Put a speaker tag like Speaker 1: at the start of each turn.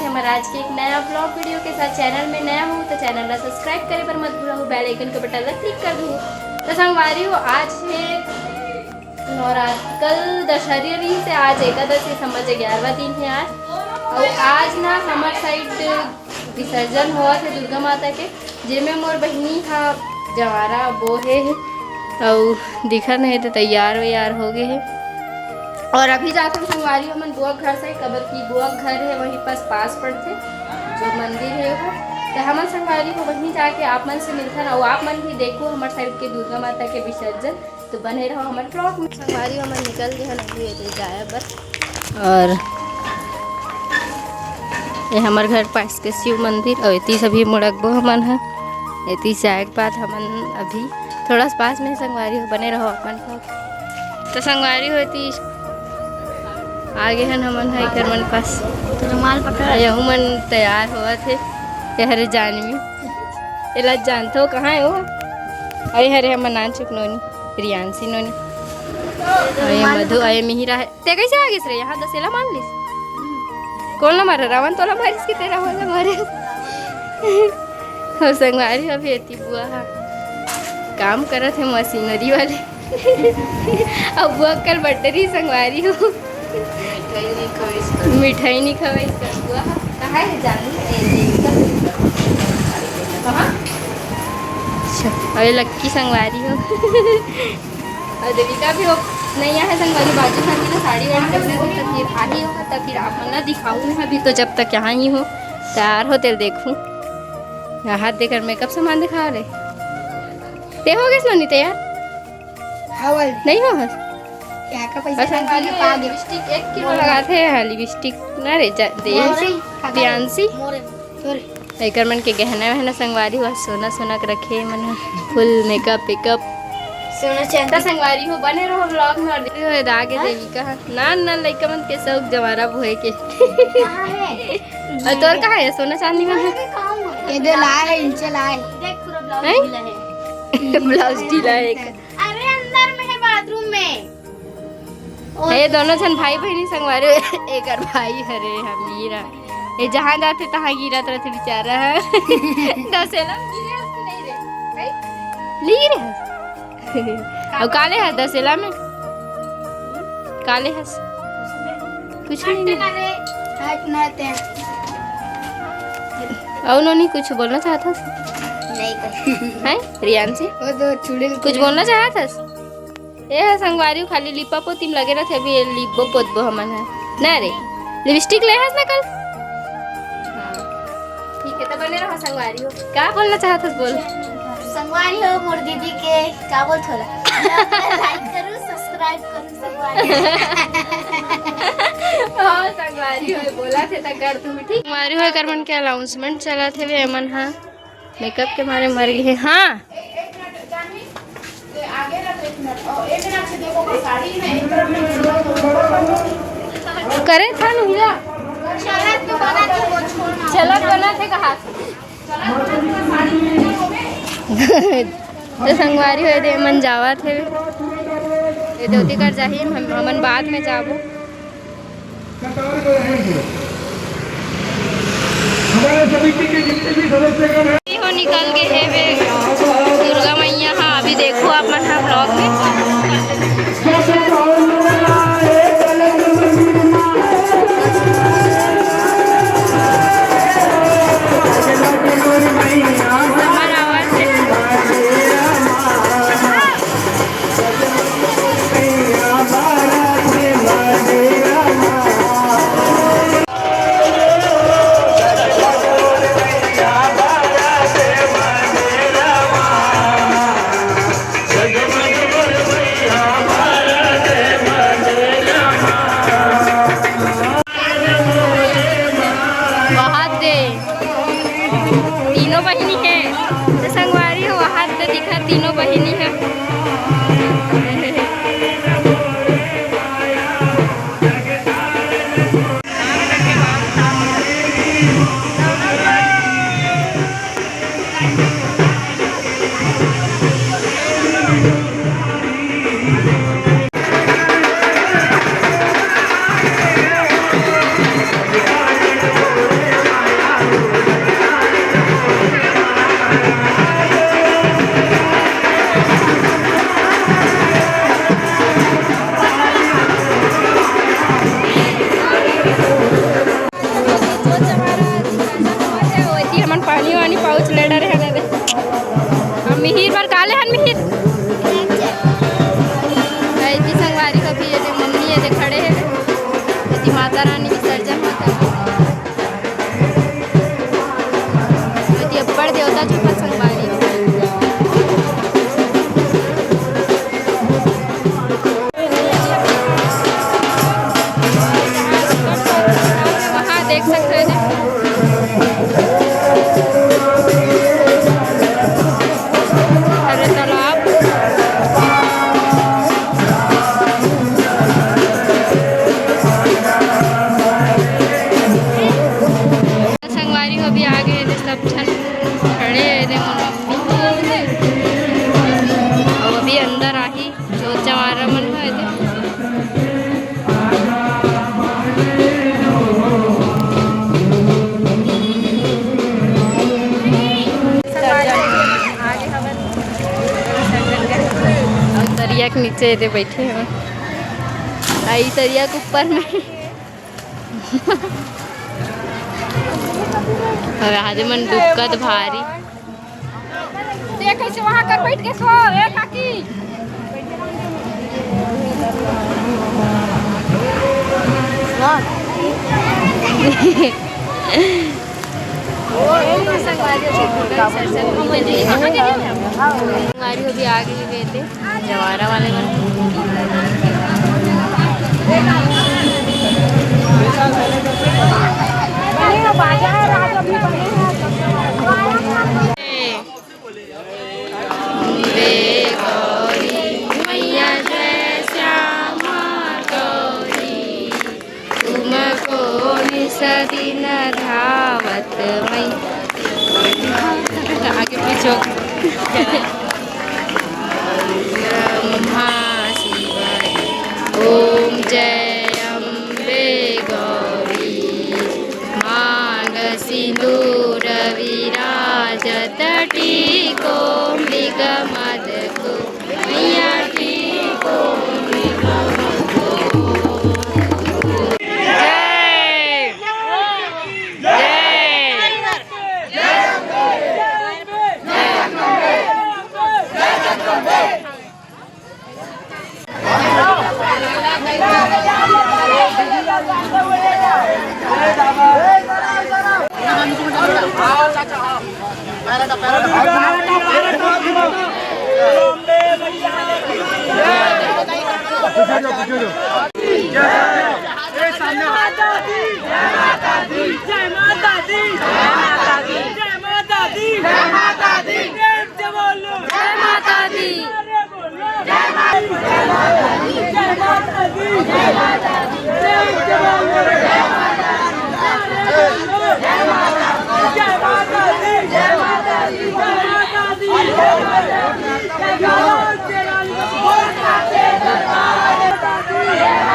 Speaker 1: है हमारा आज के एक नया ब्लॉग वीडियो के साथ। चैनल में नया हूँ तो चैनल को सब्सक्राइब करे पर मत भूलो, बेल आइकन के बटन पर क्लिक कर दूँ। तो संगवारी हो आज है नवरात्र, कल दशहरी से आज एकादशी समझ 11वां दिन है आज। और आज ना हमारे साइड विसर्जन हुआ थे दुर्गा माता के, जिसमें मोर बहनी था जवारा वो है और दिखा नहीं तो तैयार व्यार हो गए है। और अभी जाकर संगवारी हमन बुआ घर से कबर की बुआ घर है वहीं पास पड़ते जो मंदिर है वो, तो हमन संगवारी को वहीं जाके आप मन से मिलता ना, और आप मन भी देखो हमारे साइड के दुर्गा माता के विसर्जन। तो बने रहो हमारे ब्लॉग में। संगवारी हमन निकल गए नहीं जाए बस। और ये हमारे घर पास के शिव मंदिर और इतनी सभी मुड़कबो हमन है। इतनी से आए के बाद हमन अभी थोड़ा सा पास में संगवारी हो, बने रहो अपन ब्लॉग। तो संगवारी होती आगे हैं हमन है कर मन पास रुमाल पकड़ा यहूँ मन तैयार हुआ थे। हरे जानवी एला जानते हो कहाँ है वो? अरे हरे हमन नान चुप नोनी रियांसी नोनी अरे मधु अरे मिहिरा है। ते कैसे आ गए रे यहाँ? दसेला मान लिस कौन ला मारा? रावण तोला मारिस की तेरा होला मारे। और संगवारी अभी एती बुआ काम करत है मशीनरी वाले। अब बुआ कल बटरी संगवारी हो मिठाई नहीं खवाई बुआ कहाँ है जानू अरे लक्की संगवारी हो। और देविका भी हो नहीं है संगवारी बाजू खाती ना साड़ी वाड़ी करने को तो फिर आ ही होगा। तब फिर आप ना दिखाऊँ अभी तो जब तक यहाँ ही हो तैयार हो तेल देखूँ हाथ देकर मेकअप सामान दिखा रहे ते हो गए सोनी तैयार नहीं हो क्या का पैसा लिपस्टिक 1 किलो लगाते हैं लिपस्टिक ना रे दियांसी एकर मन के गहना वहना संगवारी हुआ सोना सोना के रखे मन फुल मेकअप पिकअप सोना चांदी संगवारी हो। बने रहो व्लॉग में और देखो आगे देविका ना ना लइका मन के शौक जवारा भोए के। और तोर कहाँ है सोना चांदी में? ये दे लाए इनसे लाए देख पूरा ब्लाउज ढीला है। ब्लाउज ढीला है अरे अंदर में है बाथरूम में। ये दोनों जन भाई बहनी संगवारे एक भाई हरे हमीरा ये जहाँ जाते तहाँ गिरा रहते बेचारा है। दसेला नहीं रे और काले है दसेला में काले है कुछ नहीं और नोनी कुछ बोलना चाहता नहीं रियांसी कुछ बोलना चाहता ये है संगवारी क्या लिपा पोती लगे रहे अभी लिपो पोतबो हमन है ना रे लिपस्टिक ले हस ना कल। हाँ ठीक है तो बने रहो संगवारी हो। क्या बोलना चाहता बोल?
Speaker 2: संगवारी हो मोर दीदी के क्या बोल थोड़ा लाइक करो सब्सक्राइब करो संगवारी।
Speaker 1: हां संगवारी हो बोला थे त कर तू ठीक। संगवारी हो कर मन के अनाउंसमेंट चला थे वे मन हां मेकअप के मारे मर गए। हां करे था नुहिया चलत बना थे कहा तो संगवारी हो दे मन जावा थे ये दोती कर जाही हमन बाद में जाबो। हमारे समिति के जितने भी सदस्यगण हो निकल गए हैं वे दुर्गा मैया। हाँ अभी देखो आप मन हाँ ब्लॉग में तीनों बहिनी है तो संगवारी हो वहाँ तो दिखा तीनों बहिनी है। मस्त है अरे तालाब संगवारी हो भी आ गए थे सब छन खड़े थे मम्मी और अभी अंदर आही जो चमारा मन हुए थे तरिया के नीचे थे बैठे हैं आई तरिया के ऊपर में अब आधे मन दुक्कत भारी कैसे वहाँ कर बैठ के सो ए काकी हमारी हो भी आ गए थे जवारा वाले में मैया जय श्यामा गौरी तुमको निसदिन धावत मई आगे पीछे ब्रह्मा शिवाय ओम जय अम्बे गौरी मांग सिंदूर विराजत टीको मृगमद को मैया टीको
Speaker 3: जय